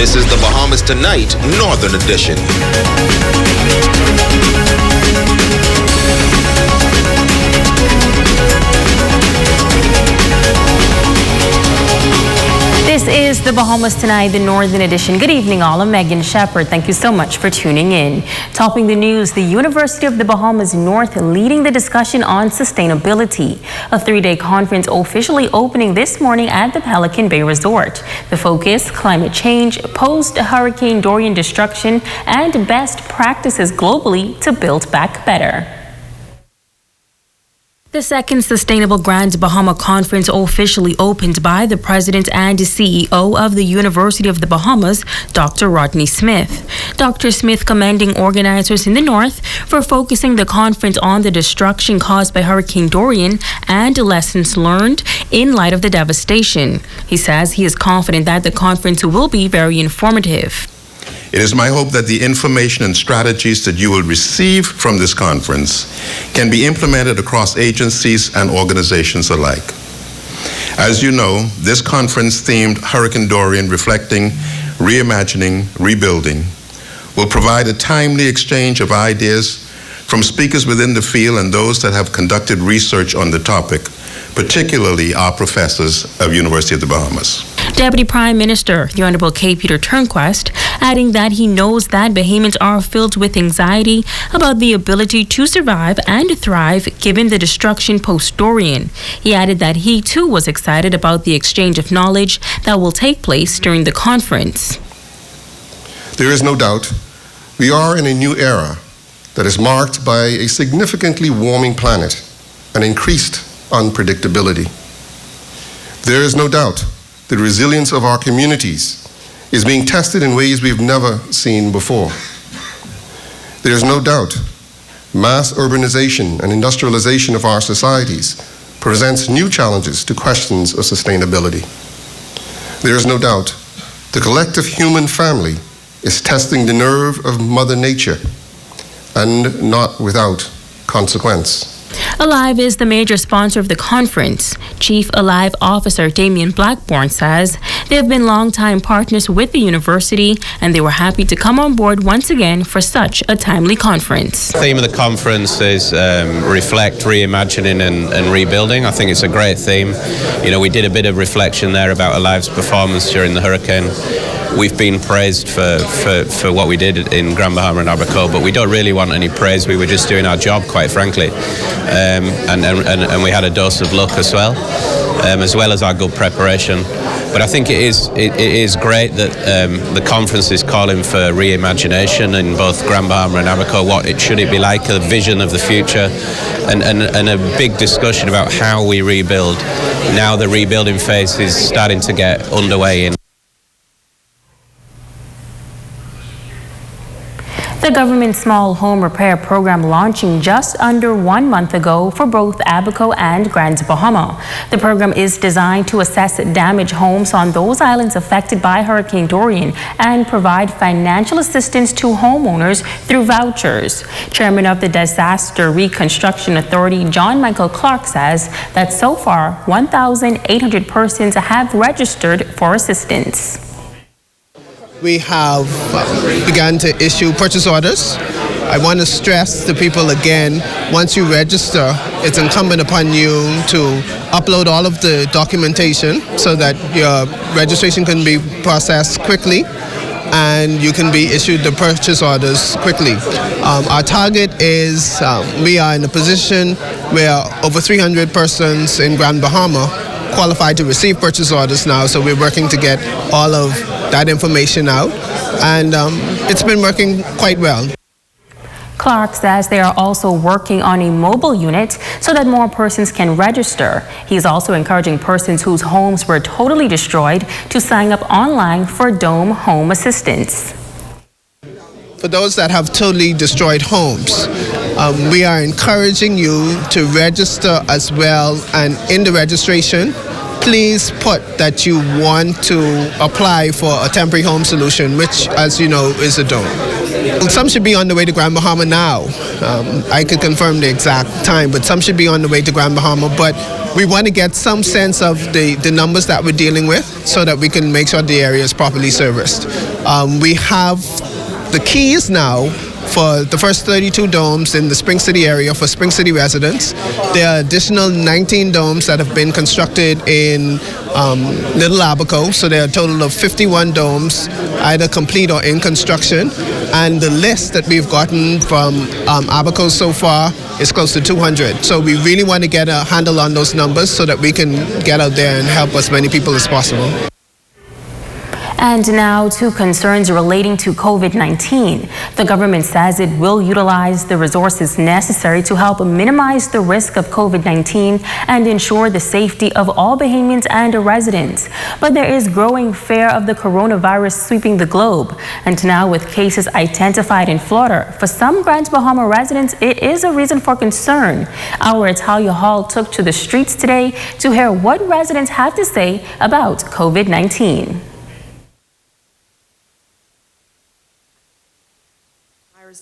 This is the Bahamas Tonight, Northern Edition. This is the Bahamas Tonight, the Northern Edition. Good evening, all. I'm Megan Shepard. Thank you so much for tuning in. Topping the news, the University of the Bahamas North leading the discussion on sustainability. A three-day conference officially opening this morning at the Pelican Bay Resort. The focus, climate change, post-Hurricane Dorian destruction, and best practices globally to build back better. The second Sustainable Grand Bahama Conference officially opened by the President and CEO of the University of the Bahamas, Dr. Rodney Smith. Dr. Smith commending organizers in the North for focusing the conference on the destruction caused by Hurricane Dorian and lessons learned in light of the devastation. He says he is confident that the conference will be very informative. It is my hope that the information and strategies that you will receive from this conference can be implemented across agencies and organizations alike. As you know, this conference themed Hurricane Dorian, reflecting, reimagining, rebuilding, will provide a timely exchange of ideas from speakers within the field and those that have conducted research on the topic, particularly our professors of University of the Bahamas. Deputy Prime Minister, the Honorable K. Peter Turnquist, adding that he knows that Bahamians are filled with anxiety about the ability to survive and thrive given the destruction post-Dorian. He added that he too was excited about the exchange of knowledge that will take place during the conference. There is no doubt we are in a new era that is marked by a significantly warming planet and increased unpredictability. There is no doubt the resilience of our communities is being tested in ways we've never seen before. There is no doubt mass urbanization and industrialization of our societies presents new challenges to questions of sustainability. There is no doubt the collective human family is testing the nerve of Mother Nature, and not without consequence. Alive is the major sponsor of the conference. Chief Alive Officer Damian Blackburn says they have been longtime partners with the university and they were happy to come on board once again for such a timely conference. The theme of the conference is reflect, reimagining and rebuilding. I think it's a great theme. You know, we did a bit of reflection there about Alive's performance during the hurricane. We've been praised for what we did in Grand Bahama and Abaco, but we don't really want any praise. We were just doing our job, quite frankly. And we had a dose of luck as well as our good preparation. But I think it is great that the conference is calling for reimagination in both Grand Bahama and Abaco. What should it be like, a vision of the future, and a big discussion about how we rebuild. Now the rebuilding phase is starting to get underway in. The government small home repair program launching just under 1 month ago for both Abaco and Grand Bahama. The program is designed to assess damaged homes on those islands affected by Hurricane Dorian and provide financial assistance to homeowners through vouchers. Chairman of the Disaster Reconstruction Authority, John Michael Clark, says that so far 1,800 persons have registered for assistance. We have begun to issue purchase orders. I want to stress to people again, once you register, it's incumbent upon you to upload all of the documentation so that your registration can be processed quickly and you can be issued the purchase orders quickly. Our target is, we are in a position where over 300 persons in Grand Bahama qualified to receive purchase orders now, so we're working to get all of that information out, and it's been working quite well. Clark says they are also working on a mobile unit so that more persons can register. He's also encouraging persons whose homes were totally destroyed to sign up online for Dome Home Assistance. For those that have totally destroyed homes, we are encouraging you to register as well, and in the registration, please put that you want to apply for a temporary home solution, which, as you know, is a dome. Some should be on the way to Grand Bahama now. I could confirm the exact time, but some should be on the way to Grand Bahama. But we want to get some sense of the numbers that we're dealing with so that we can make sure the area is properly serviced. We have the keys now for the first 32 domes in the Spring City area for Spring City residents. There are additional 19 domes that have been constructed in Little Abaco, so there are a total of 51 domes, either complete or in construction. And the list that we've gotten from Abaco so far is close to 200. So we really want to get a handle on those numbers so that we can get out there and help as many people as possible. And now to concerns relating to COVID-19. The government says it will utilize the resources necessary to help minimize the risk of COVID-19 and ensure the safety of all Bahamians and residents. But there is growing fear of the coronavirus sweeping the globe. And now with cases identified in Florida, for some Grand Bahama residents, it is a reason for concern. Our Talia Hall took to the streets today to hear what residents have to say about COVID-19.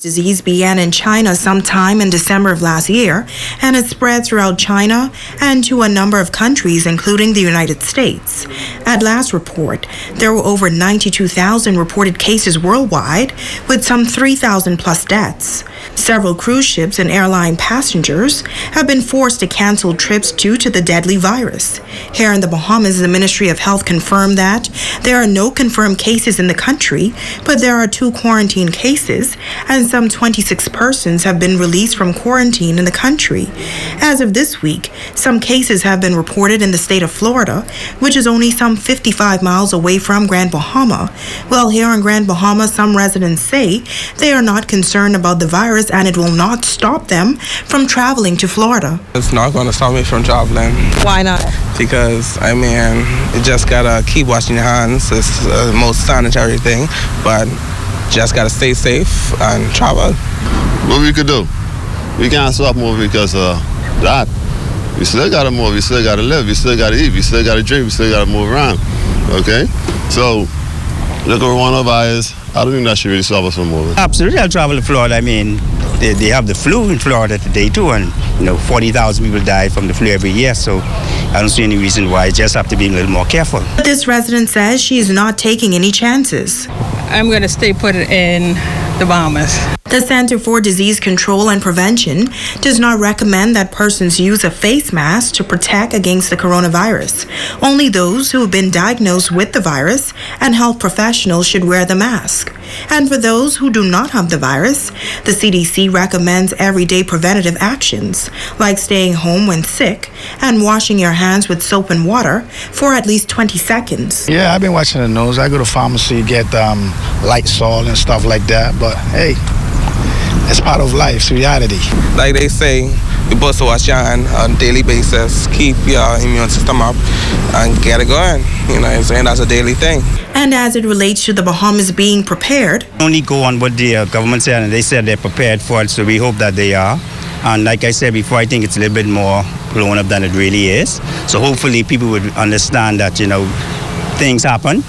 Disease began in China sometime in December of last year, and it spread throughout China and to a number of countries, including the United States. At last report, there were over 92,000 reported cases worldwide, with some 3,000 plus deaths. Several cruise ships and airline passengers have been forced to cancel trips due to the deadly virus. Here in the Bahamas, the Ministry of Health confirmed that there are no confirmed cases in the country, but there are 2 quarantine cases, and some 26 persons have been released from quarantine in the country. As of this week, some cases have been reported in the state of Florida, which is only some 55 miles away from Grand Bahama. Well, here in Grand Bahama, some residents say they are not concerned about the virus and it will not stop them from traveling to Florida. It's not going to stop me from traveling. Why not? Because, I mean, you just got to keep washing your hands. It's the most sanitary thing, but just got to stay safe and travel. What we could do? We can't stop moving because of that. We still got to move. We still got to live. We still got to eat. We still got to drink. We still got to move around. Okay? So, the coronavirus, I don't think that should really stop us from moving. Absolutely, I'll travel to Florida. I mean, they have the flu in Florida today too, and 40,000 people die from the flu every year, so I don't see any reason why. I just have to be a little more careful. But this resident says she is not taking any chances. I'm going to stay put in the Bahamas. The Center for Disease Control and Prevention does not recommend that persons use a face mask to protect against the coronavirus. Only those who have been diagnosed with the virus and health professionals should wear the mask. And for those who do not have the virus, the CDC recommends everyday preventative actions, like staying home when sick and washing your hands with soap and water for at least 20 seconds. Yeah, I've been watching the news. I go to pharmacy, get light salt and stuff like that, but hey, it's part of life, it's reality. Like they say, you supposed to wash your hands on a daily basis, keep your immune system up, and get it going. You know what I'm saying? That's a daily thing. And as it relates to the Bahamas being prepared, Only go on what the government said, and they said they're prepared for it, so we hope that they are. And like I said before, I think it's a little bit more blown up than it really is. So hopefully people would understand that, things happen,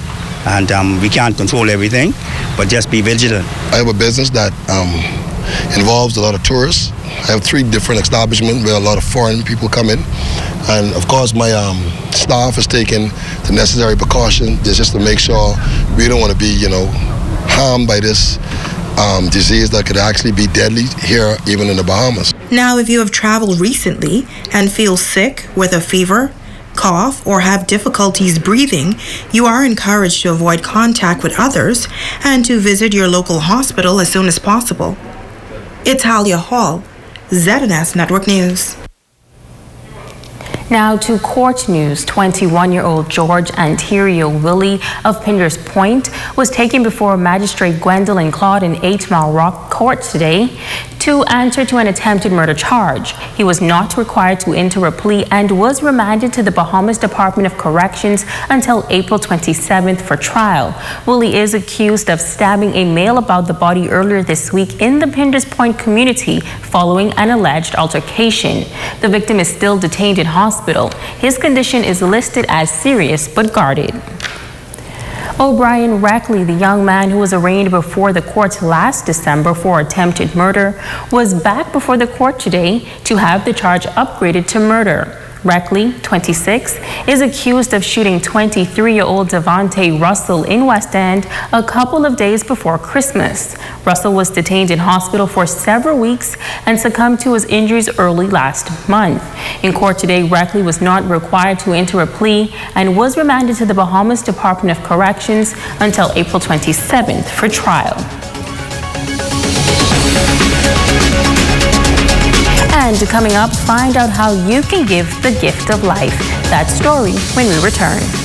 and we can't control everything, but just be vigilant. I have a business that involves a lot of tourists. I have 3 different establishments where a lot of foreign people come in. And of course, my staff is taking the necessary precaution just to make sure we don't want to be, harmed by this disease that could actually be deadly here, even in the Bahamas. now if you have traveled recently and feel sick with a fever, cough, or have difficulties breathing, you are encouraged to avoid contact with others and to visit your local hospital as soon as possible. It's Talia Hall, ZNS Network News. Now to court news. 21-year-old George Anterio Willie of Pinders Point was taken before Magistrate Gwendolyn Claude in 8 Mile Rock Court today to answer to an attempted murder charge. He was not required to enter a plea and was remanded to the Bahamas Department of Corrections until April 27th for trial. Willie is accused of stabbing a male about the body earlier this week in the Pinders Point community following an alleged altercation. The victim is still detained in hospital. His condition is listed as serious but guarded. O'Brien Rackley, the young man who was arraigned before the court last December for attempted murder, was back before the court today to have the charge upgraded to murder. Reckley, 26, is accused of shooting 23-year-old Devontae Russell in West End a couple of days before Christmas. Russell was detained in hospital for several weeks and succumbed to his injuries early last month. In court today, Reckley was not required to enter a plea and was remanded to the Bahamas Department of Corrections until April 27th for trial. And coming up, find out how you can give the gift of life. That story when we return.